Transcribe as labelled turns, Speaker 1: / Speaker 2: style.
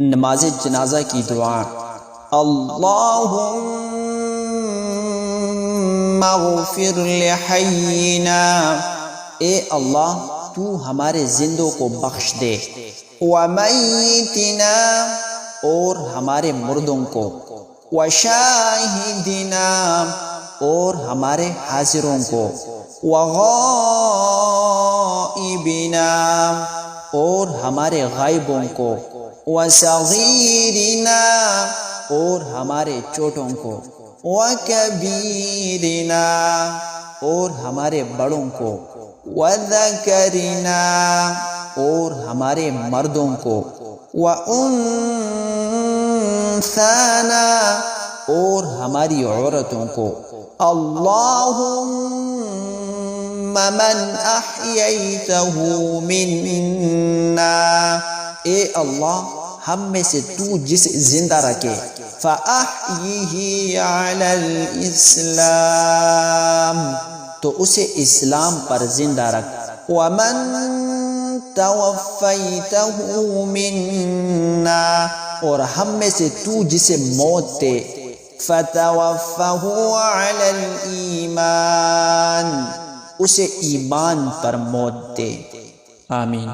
Speaker 1: نماز جنازہ کی دعا، اللہم اغفر لحینا، اے اللہ تو ہمارے زندوں کو بخش دے، ومیتنا، اور ہمارے مردوں کو، وشاہدنا، اور ہمارے حاضروں کو، وغائبنا، اور ہمارے غائبوں کو، وصغیرنا، اور ہمارے چھوٹوں کو، وکبیرنا، اور ہمارے بڑوں کو، وذکرنا، اور ہمارے مردوں کو، وانثانا، اور ہماری عورتوں کو، اللہم من احییتہ منا، اے اللہ ہم میں سے تو جسے زندہ رکھے، فَأَحْيِهِ عَلَى الْإِسْلَامِ، تو اسے اسلام پر زندہ رکھ، وَمَن تَوَفَّيْتَهُ مِنَّا، اور ہم میں سے تو جسے موت دے، فَتَوَفَّهُ عَلَى الْإِيمَانِ، اسے ایمان پر موت دے، آمین۔